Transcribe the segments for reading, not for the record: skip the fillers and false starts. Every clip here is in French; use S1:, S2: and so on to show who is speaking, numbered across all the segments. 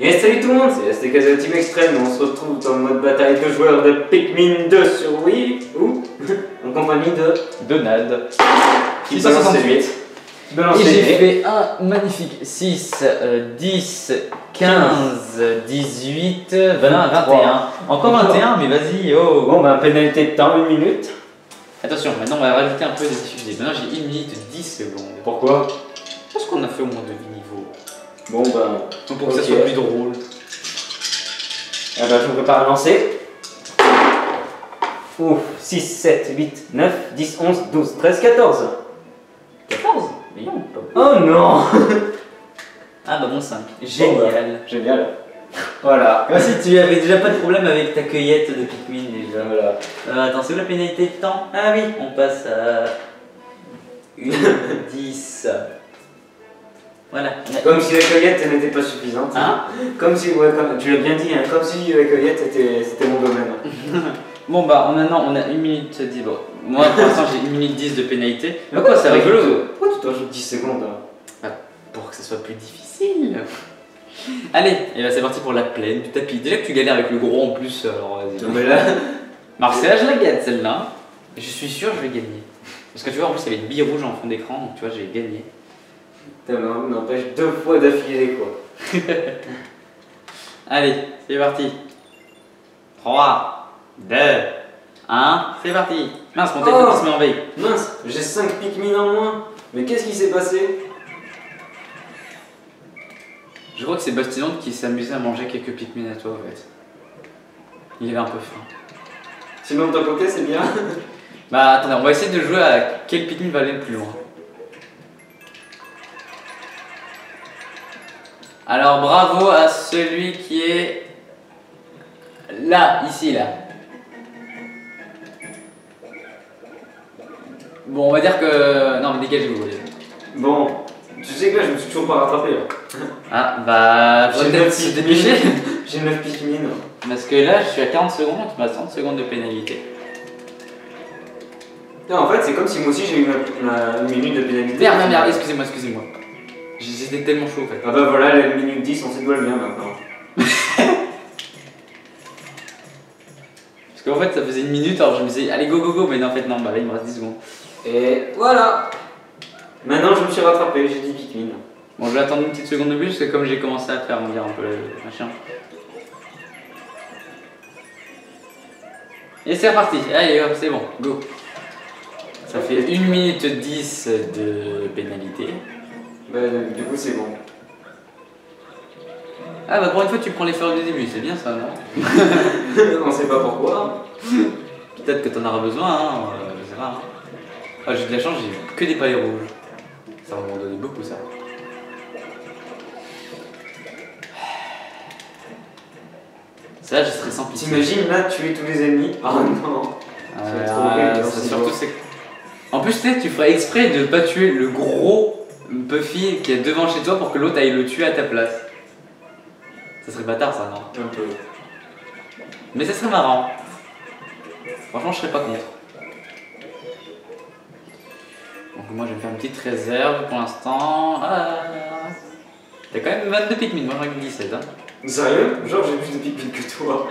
S1: Et salut tout le monde, c'est STK Team Extreme, on se retrouve dans le mode bataille de joueurs de Pikmin 2 sur Wii, ou en compagnie de
S2: Donald,
S1: qui balance ses 8.
S2: Et j'ai fait un magnifique 6, 10, 15, 18, 20, 21. Encore 21, mais vas-y, oh.
S1: Bon bah pénalité de temps, 1 minute.
S2: Attention, maintenant on va rajouter un peu de difficulté. Maintenant j'ai 1 minute 10 secondes.
S1: Pourquoi?
S2: Parce qu'on a fait au moins 2 niveaux.
S1: Bon bah...
S2: Donc pour que ça soit plus drôle.
S1: Eh bah je me prépare à lancer. Ouf, 6, 7, 8, 9, 10, 11, 12, 13, 14.
S2: 14? Mais non, pas.
S1: Oh non.
S2: Ah bah bon 5.
S1: Génial.
S2: Bon, bah.
S1: Génial. Voilà.
S2: Comme si tu avais déjà pas de problème avec ta cueillette de Pikmin déjà.
S1: Voilà.
S2: Attends, c'est où la pénalité de temps? Ah oui, on passe à 1, 10. Voilà.
S1: Comme si la cueillette n'était pas suffisante.
S2: Hein?
S1: Comme si, ouais, comme, tu l'as bien dit, hein, comme si la cueillette c'était mon domaine.
S2: Bon bah maintenant on a 1 minute 10. Bon, moi pour l'instant j'ai 1 minute 10 de pénalité. Mais quoi, c'est rigolo.
S1: Pourquoi tu t'ajoutes 10 secondes hein?
S2: Pour que ça soit plus difficile. Allez, et là c'est parti pour la plaine du tapis. Déjà que tu galères avec le gros en plus, alors vas-y.
S1: Mais là...
S2: Marseille, je la gagne celle-là. Je suis sûr que je vais gagner. Parce que tu vois, en plus il y avait une bille rouge en fond d'écran, donc tu vois, j'ai gagné.
S1: N'empêche 2 fois d'affilée quoi.
S2: Allez, c'est parti. 3, 2, 1, c'est parti. Mince, mon téléphone se met en veille.
S1: Mince, j'ai 5 Pikmin en moins. Mais qu'est-ce qui s'est passé?
S2: Je crois que c'est Bastillon qui s'amusait à manger quelques Pikmin à toi en fait. Il avait un peu faim.
S1: Sinon de ton côté c'est bien.
S2: Bah attendez, on va essayer de jouer à quel Pikmin va aller le plus loin. Alors bravo à celui qui est là, ici, là. Bon, on va dire que... Non, mais dégagez-vous.
S1: Bon, tu sais que là je me suis toujours pas rattrapé là.
S2: Ah, bah...
S1: J'ai
S2: peut-être se dépêcher.
S1: J'ai 9 Pikmin.
S2: Parce que là, je suis à 40 secondes, tu m'as 30 secondes de pénalité.
S1: Non, en fait c'est comme si moi aussi j'ai eu une minute de pénalité.
S2: Merde, excusez-moi. J'étais tellement chaud en fait.
S1: Ah bah voilà, la minute 10, on sait d'où elle vient maintenant.
S2: Parce qu'en fait, ça faisait 1 minute, alors je me disais, allez, go, mais non, en fait, non, bah là, il me reste 10 secondes.
S1: Et voilà. Maintenant je me suis rattrapé, j'ai 10 Pikmin.
S2: Bon, je vais attendre une petite seconde de plus, parce que comme j'ai commencé à faire, on dirait un peu le machin. Et c'est reparti, allez, hop, c'est bon, go. Ça fait 1 minute 10 de pénalité.
S1: Bah du coup c'est bon.
S2: Ah bah pour une fois tu prends les fleurs du début, c'est bien ça, non?
S1: On sait pas pourquoi.
S2: Peut-être que t'en auras besoin, hein, je sais pas. Hein. Ah, j'ai de la chance, j'ai eu que des palais rouges. Ça va m'en donner beaucoup ça. Ça là je serais sans pitié.
S1: T'imagines là tuer tous les ennemis? Oh non. C'est trop horrible,
S2: c'est surtout c'est... En plus tu ferais exprès de pas tuer le gros Buffy qui est devant chez toi pour que l'autre aille le tuer à ta place. Ça serait bâtard ça, non?
S1: Un peu.
S2: Mais ça serait marrant. Franchement je serais pas contre. Donc moi je vais me faire une petite réserve pour l'instant. Ah. T'as quand même 22 Pikmin, moi j'en ai 17 hein.
S1: Sérieux? Genre j'ai plus de Pikmin que toi.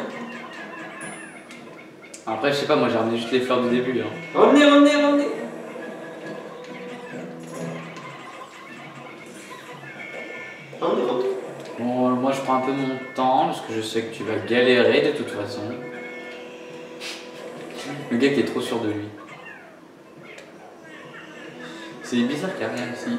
S2: Après je sais pas, moi j'ai ramené juste les fleurs du début hein.
S1: Revenez.
S2: Bon, moi je prends un peu mon temps parce que je sais que tu vas galérer de toute façon. Le gars qui est trop sûr de lui. C'est bizarre qu'il n'y a rien ici.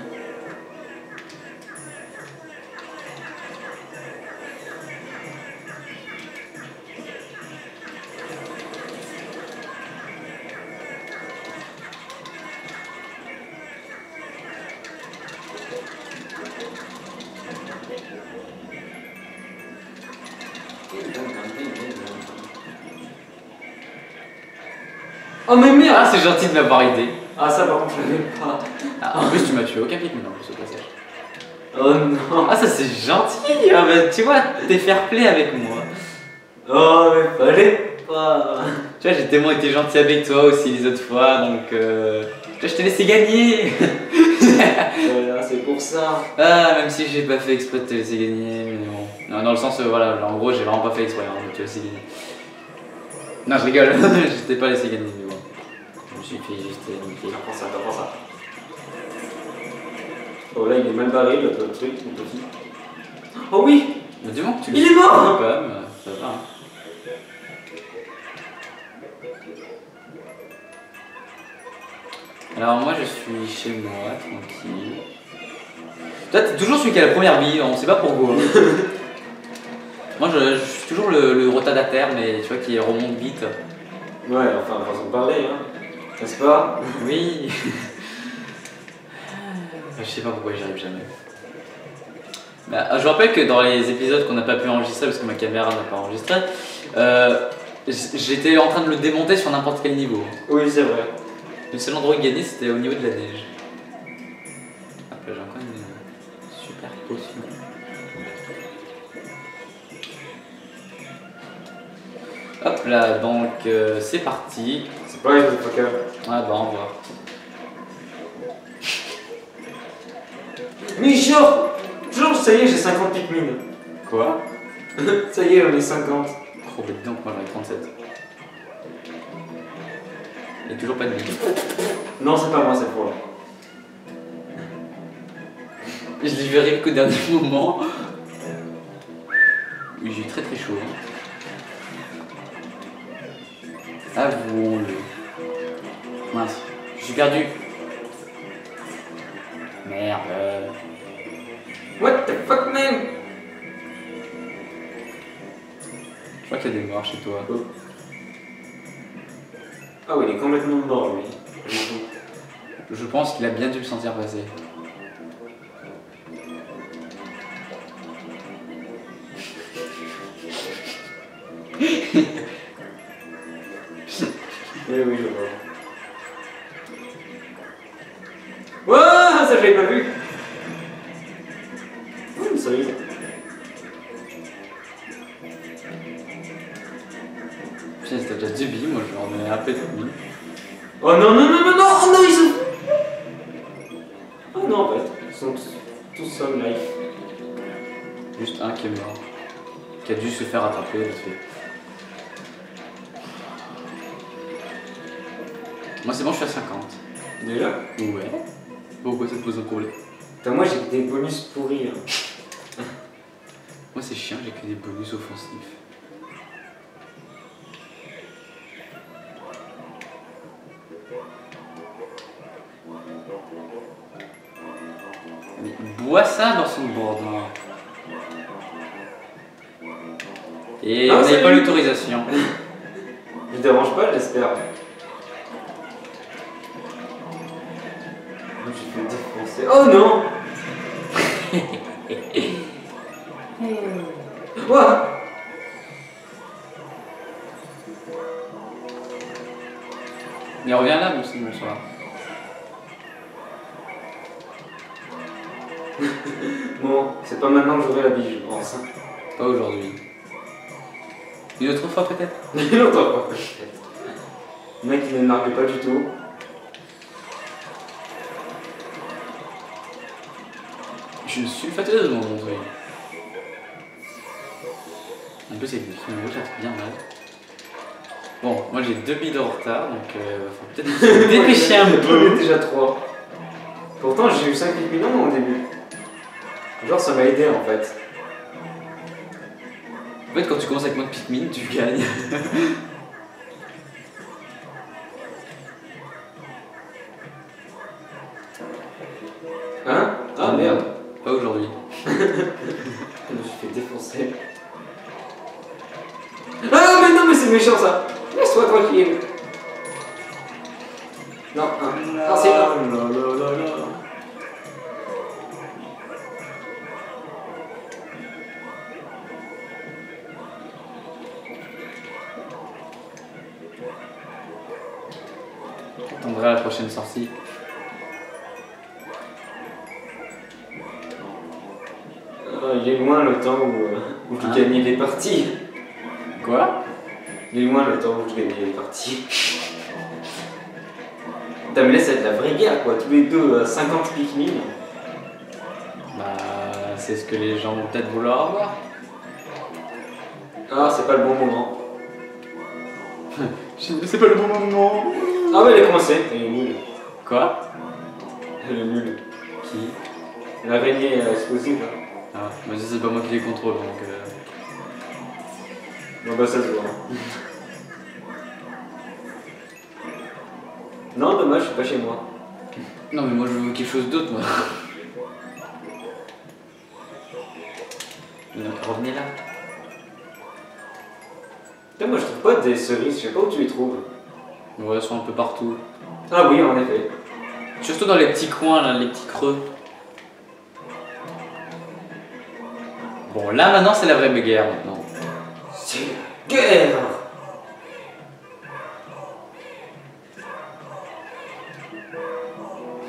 S1: Oh mais merde!
S2: Ah c'est gentil de m'avoir aidé.
S1: Ah ça par contre je l'avais pas.
S2: Ah, en plus tu m'as tué aucun Pikmin en plus au passage.
S1: Oh non!
S2: Ah ça c'est gentil, ah, bah, tu vois, t'es fair play avec moi.
S1: Oh mais fallait pas!
S2: Tu vois j'ai tellement été gentil avec toi aussi les autres fois donc tu vois, je t'ai laissé gagner.
S1: Voilà, c'est pour ça.
S2: Ah même si j'ai pas fait exprès de te laisser gagner mais bon. Non, dans le sens, voilà, genre, en gros, j'ai vraiment pas fait exprès, hein, tu as aussi gagné. Non, je rigole, je t'ai pas laissé gagner, mais bon. Je me suis fait juste niquer.
S1: T'apprends ça, t'apprends ça. Oh là, il est mal barré, le truc, mon petit. Oh oui!
S2: Mais du moment que tu le
S1: Il est
S2: sais
S1: mort!
S2: pas, mais ça va. Hein. Alors moi je suis chez moi, tranquille. Toi t'es toujours celui qui a la première vie, on sait pas pourquoi. Moi je suis toujours le retardataire, mais tu vois qui remonte vite.
S1: Ouais, enfin, façon de parler, hein. N'est-ce pas?
S2: Oui. Je sais pas pourquoi j'y arrive jamais. Bah, je vous rappelle que dans les épisodes qu'on n'a pas pu enregistrer parce que ma caméra n'a pas enregistré, j'étais en train de le démonter sur n'importe quel niveau.
S1: Oui, c'est vrai.
S2: Le seul endroit où gagner c'était au niveau de la neige. Hop là j'ai encore une super potion. Hop là donc c'est parti.
S1: C'est pareil, le fucker.
S2: Ah bah on voit.
S1: Mais genre, ça y est, j'ai 50 Pikmin.
S2: Quoi?
S1: Ça y est, on est 50.
S2: Oh bah dis donc moi j'en ai 37. Il n'y a toujours pas de vie.
S1: Non, c'est pas moi cette fois.
S2: Je l'ai verrai qu'au dernier moment. Oui, j'ai eu très très chaud. Avouons-le. Mince, je suis perdu. Merde.
S1: What the fuck, man?
S2: Je crois qu'il y a des morts chez toi.
S1: Oh. Ah oui, il est complètement mort, lui.
S2: Je pense qu'il a bien dû le sentir passer.
S1: Eh oui, je vois. Wouah, ça j'avais pas vu. Oh, ça y est.
S2: Putain, c'était déjà 2 billes, moi je leur ai un peu de mille.
S1: Oh non, non, non, non, non, oh non, ils sont... Oh non, en fait, ils sont tous seuls life.
S2: Juste un qui est mort. Qui a dû se faire attraper vite fait. Moi c'est bon, je suis à 50.
S1: Déjà?
S2: Ouais. Pourquoi ça te pose un problème?
S1: Putain, moi j'ai que des bonus pourris. Hein.
S2: Moi c'est chiant, j'ai que des bonus offensifs. Mais bois ça dans son bourdon. Et
S1: Ah,
S2: on n'avait
S1: salut.
S2: pas l'autorisation.
S1: Je dérange pas, j'espère. Je me suis fait défoncer. Oh non! What?
S2: Mais reviens là, monsieur, bonsoir.
S1: Bon, c'est pas maintenant que j'aurai la bille, je pense.
S2: Pas aujourd'hui. Une autre fois peut-être?
S1: Une autre fois, peut-être. Le mec, il ne nargue pas du tout.
S2: Je suis sulfateuse, mon truc. En plus, c'est une rouge, ça fait bien mal. Bon, moi j'ai 2 billes de retard, donc faut peut-être se dépêcher un
S1: J'en ai
S2: peu.
S1: déjà 3. Pourtant, j'ai eu 5 millions au début. Genre, ça m'a aidé en fait.
S2: En fait, quand tu commences avec moins de Pikmin, tu gagnes.
S1: Hein? Ah merde.
S2: Pas aujourd'hui.
S1: Je me suis fait défoncer. Ah mais non mais c'est méchant ça. Laisse-toi tranquille. Non, non c'est non.
S2: J'attendrai la prochaine sortie.
S1: Il est loin le temps où je
S2: Hein?
S1: gagnais les parties.
S2: Quoi?
S1: Il est loin le temps où je gagnais les parties. Putain mais là ça va être la vraie guerre quoi, tous les deux 50 Pikmin.
S2: Bah, c'est ce que les gens vont peut-être vouloir avoir.
S1: Ah, c'est pas le bon moment.
S2: C'est pas le bon moment.
S1: Ah ouais, elle est coincée. Elle est nulle.
S2: Quoi?
S1: Elle est nulle.
S2: Qui?
S1: L'araignée explosive. Hein.
S2: Ah, mais ça, c'est pas moi qui les contrôle donc.
S1: Non, bah ça se voit. Non, dommage, je suis pas chez moi.
S2: Non, mais moi je veux quelque chose d'autre, moi. Revenez là.
S1: Putain, moi je trouve pas des cerises, je sais pas où tu les trouves.
S2: Ouais, elles sont un peu partout.
S1: Ah oui, en effet.
S2: Surtout dans les petits coins, là, les petits creux. Bon, là maintenant c'est la vraie guerre maintenant.
S1: C'est la guerre.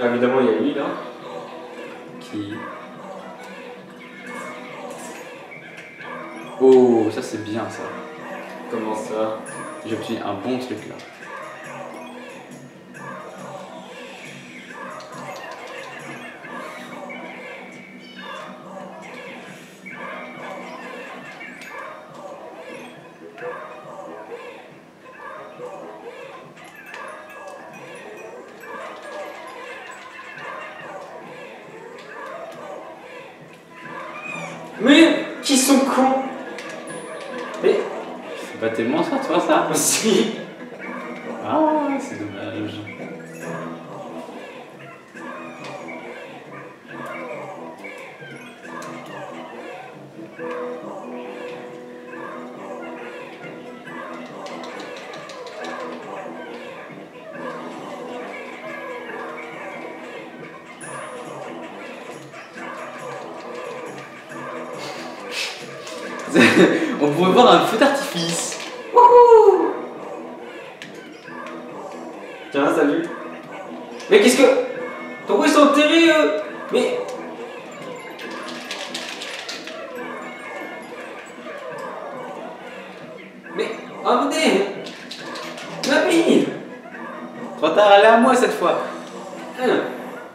S1: Ah, évidemment, il y a lui là.
S2: Qui? Oh, ça c'est bien ça.
S1: Comment ça?
S2: J'ai obtenu un bon truc là.
S1: Mais qui sont cons? Mais
S2: C'est pas tellement ça, tu vois ça?
S1: si.
S2: Ah, c'est dommage. On pourrait voir un feu d'artifice.
S1: Wouhou! Tiens, salut. Mais qu'est-ce que... Pourquoi ils sont enterrés Mais... Mais... Oh, venez. Mamie.
S2: Trop tard, elle est à moi cette fois.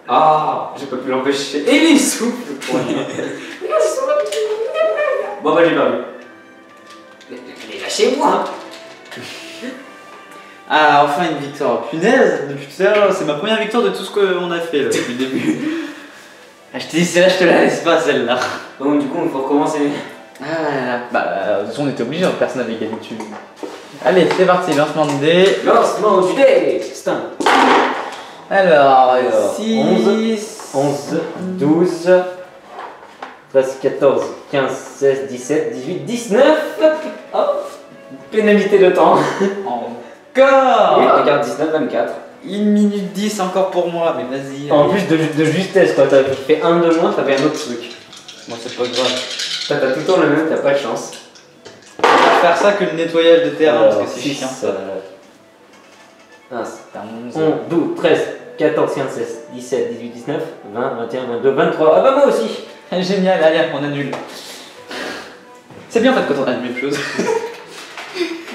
S1: Ah, j'ai pas pu l'empêcher. Et il souffle pour rien. Bon bah j'ai pas vu. Mais lâchez-moi.
S2: Ah, enfin une victoire. Punaise, depuis tout à l'heure, c'est ma première victoire de tout ce qu'on a fait là, depuis le début. Ah, je t'ai dit, celle-là, je te la laisse pas, celle-là.
S1: Donc du coup, il faut recommencer.
S2: Ah là là. Bah, de toute façon, on était obligé, personne n'avait gagné dessus. Allez, c'est parti, lancement de dés.
S1: Lancement du dé. C'est un...
S2: Alors,
S1: 6, 11, 12, 13, 14, 15, 16, 17, 18, 19. Oh, pénalité de temps.
S2: Encore.
S1: Oui, regarde, 19, 24.
S2: 1 minute 10 encore pour moi, mais vas-y.
S1: En
S2: allez.
S1: plus de justesse, quoi. T'as fait un de moins, t'avais un autre truc.
S2: Moi, c'est pas grave.
S1: T'as tout le temps le même, t'as pas de chance.
S2: On va faire ça que le nettoyage de terrain, parce que c'est
S1: six,
S2: chiant ça.
S1: 11, 12, 13, 14, 15, 16, 17, 18, 19, 20, 21, 22, 23. Ah bah moi aussi.
S2: Génial, allez, on annule. C'est bien en fait quand on annule une chose.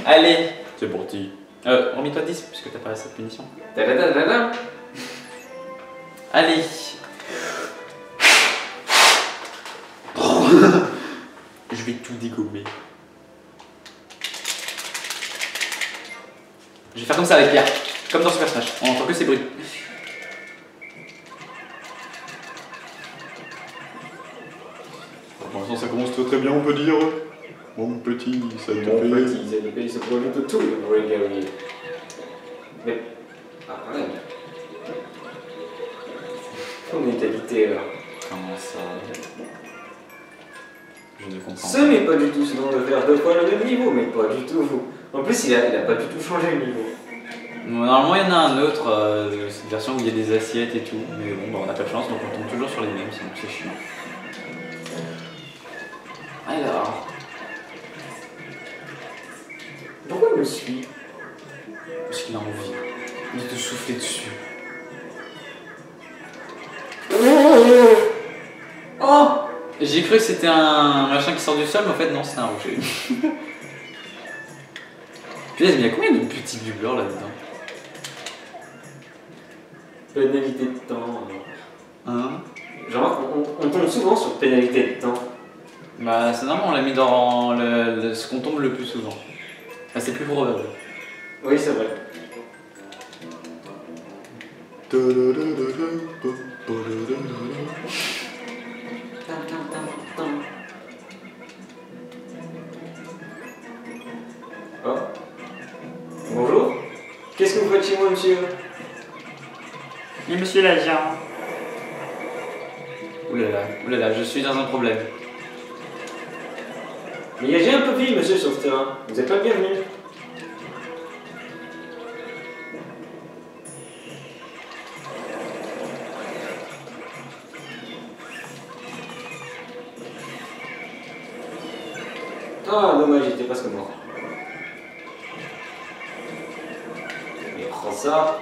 S2: Allez, c'est parti. Remis-toi 10 puisque t'as pas cette punition.
S1: Tadadadada.
S2: Allez. Je vais tout dégommer. Je vais faire comme ça avec Pierre. Comme dans Super Smash. On entend que ces bruits.
S3: Pour l'instant, ça commence très bien, on peut dire. Mon petit, ça te
S1: Mon
S3: paye.
S1: petit, ça te paye ce projet de tout le vrai guerrier. Mais. Ah, ouais. On est qualité là.
S2: Comment ça? Je ne comprends
S1: Ce n'est pas du tout ce dont de faire deux fois le même niveau, mais pas du tout. En plus, il a pas du tout changé le niveau.
S2: Normalement, il y en a un autre, cette version où il y a des assiettes et tout, mais bon, bah, on n'a pas de chance, donc on tombe toujours sur les mêmes, sinon c'est chiant. Alors,
S1: Pourquoi il me suit?
S2: parce qu'il a envie de te souffler dessus. Oh! J'ai cru que c'était un machin qui sort du sol, mais en fait non, c'est un rocher. Punaise, mais il y a combien de petits bubbleurs là-dedans?
S1: Pénalité de temps.
S2: Hein?
S1: Genre, on tombe souvent sur pénalité de temps.
S2: Bah, c'est normal, on l'a mis dans ce qu'on tombe le plus souvent. Enfin, c'est plus probable.
S1: Oui, c'est vrai. Oh. Bonjour. Qu'est-ce que vous faites chez moi, monsieur?
S4: Mais monsieur l'agent,
S2: Oulala, je suis dans un problème.
S1: Mais j'ai un peu vite, monsieur, sur ce terrain. Vous n'êtes pas le bienvenu. Ah, dommage, j'étais presque mort. Mais prends ça.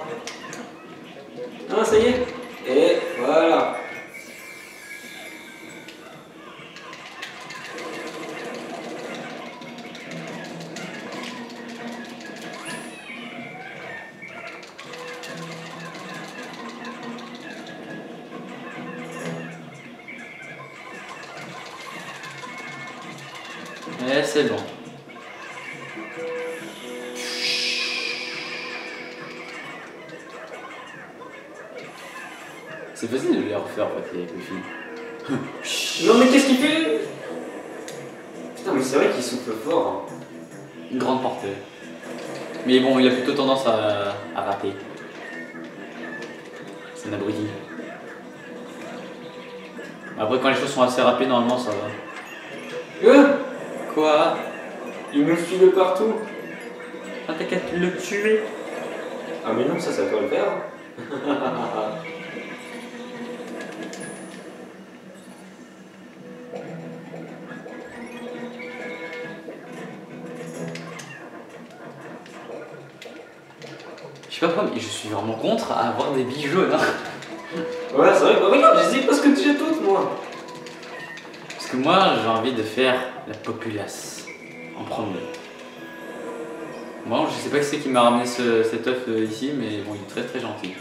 S1: Ah, ça y est. Et voilà.
S2: Et c'est bon. C'est facile de les refaire, en fait, les filles.
S1: Non, mais qu'est-ce qu'il fait? Putain, mais c'est vrai qu'il souffle fort. Hein.
S2: Une grande portée. Mais bon, il a plutôt tendance à rater. C'est un abruti. Après, quand les choses sont assez rapides, normalement, ça va. Quoi?
S1: Il me suit de partout.
S2: Ah, t'as qu'à le tuer.
S1: Ah, mais non, ça doit le faire.
S2: Je sais pas pourquoi, mais je suis vraiment contre à avoir des billes jaunes. Hein.
S1: Ouais, c'est vrai. Bah, regarde, j'hésite parce que déjà toutes, moi.
S2: Parce que moi, j'ai envie de faire la populace en premier. Bon, je sais pas qui c'est qui m'a ramené cet œuf ici, mais bon, il est très très gentil.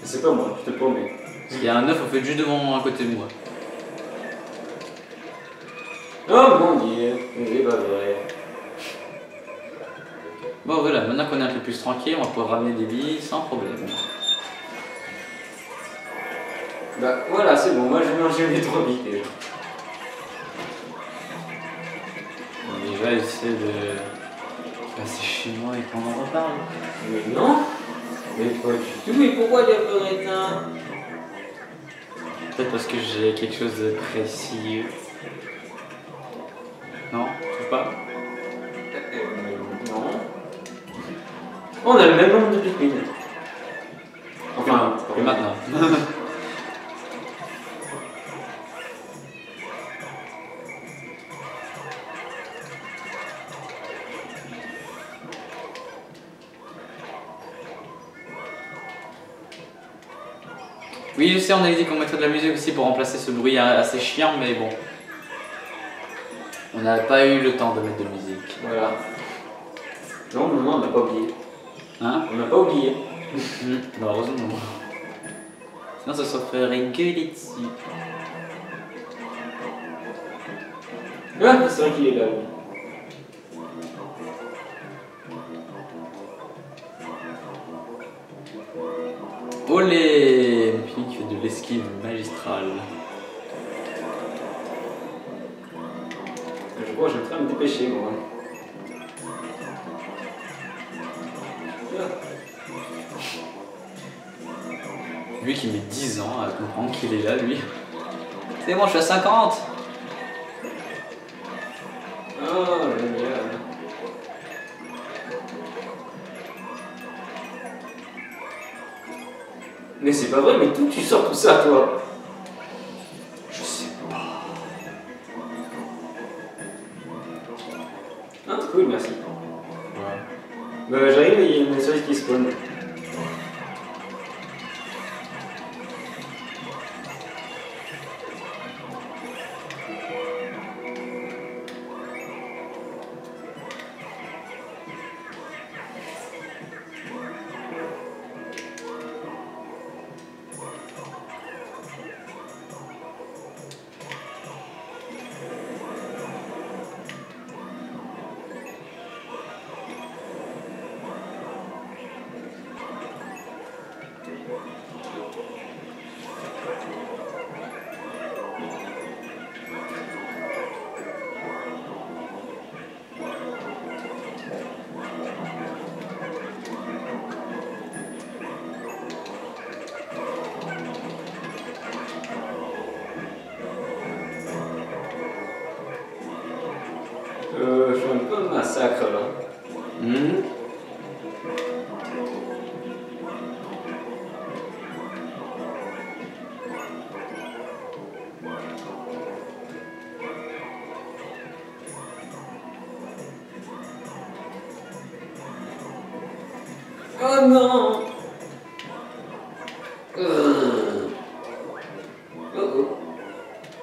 S1: C'est pas moi, je te promets.
S2: Parce qu'il y a un œuf en fait juste devant à côté de moi.
S1: Oh mon dieu, c'est pas vrai.
S2: Bon voilà, maintenant qu'on est un peu plus tranquille, on va pouvoir ramener des billes sans problème.
S1: Bah voilà, c'est bon, moi je vais manger les 3 billes déjà.
S2: On va déjà essayer de passer chez moi et qu'on en reparle.
S1: Mais non. Mais pas du tout, mais pourquoi il y a pas d'éteint?
S2: Peut-être parce que j'ai quelque chose de précieux. Non, tu trouves pas?
S1: Non. On a le même nombre de Pikmin. Enfin,
S2: Et maintenant. Oui, je sais, on avait dit qu'on mettrait de la musique aussi pour remplacer ce bruit assez chiant, mais bon. On n'a pas eu le temps de mettre de musique.
S1: Voilà. Non, non, non, on n'a pas oublié.
S2: Hein?
S1: On n'a pas oublié.
S2: Bah, heureusement. Sinon, ça se ferait gueuler dessus.
S1: Ah, c'est vrai qu'il est là, oui.
S2: Olé! Mon fille qui fait de l'esquive magistrale.
S1: Je crois que je vais en train de me dépêcher, moi.
S2: Lui qui met 10 ans à comprendre qu'il est là, lui. C'est moi, je suis à 50!
S1: Oh, génial. Mais c'est pas vrai, mais d'où tu sors tout ça, toi?
S2: Je sais pas.
S1: Ah, cool, merci.
S2: Ouais.
S1: Bah, j'arrive et il y a une cerise qui spawn. Je suis un peu un massacre là. Oh non.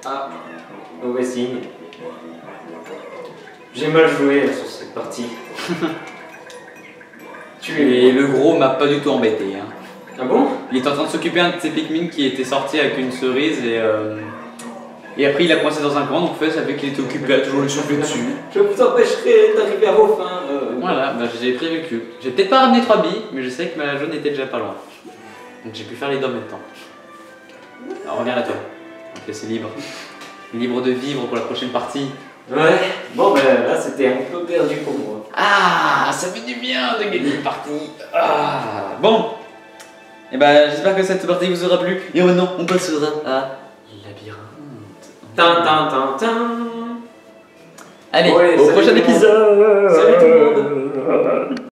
S1: Ah, mauvais signe. J'ai mal joué sur cette partie.
S2: Et le gros m'a pas du tout embêté. Hein.
S1: Ah bon?
S2: Il était en train de s'occuper d'un de ses Pikmin qui était sorti avec une cerise et après il a coincé dans un coin, donc en fait ça fait qu'il était occupé à toujours le souffler dessus.
S1: Je vous empêcherai d'arriver à vos fins.
S2: Voilà, bah, j'ai pris le cul. J'ai peut-être pas ramené 3 billes, mais je sais que ma jaune était déjà pas loin. Donc j'ai pu faire les deux en même temps. Alors reviens à toi. Ok, c'est libre. Libre de vivre pour la prochaine partie.
S1: Ouais, bon ben là c'était un peu perdu pour moi.
S2: Ah, ça fait du bien de gagner une partie. Ah, bon. Et ben j'espère que cette partie vous aura plu. Et maintenant on passera à labyrinthe.
S1: Tin tin tin tin.
S2: Allez,
S1: Ouais,
S2: au
S1: salut
S2: prochain
S1: tout le monde.
S2: épisode.
S1: Salut tout le monde.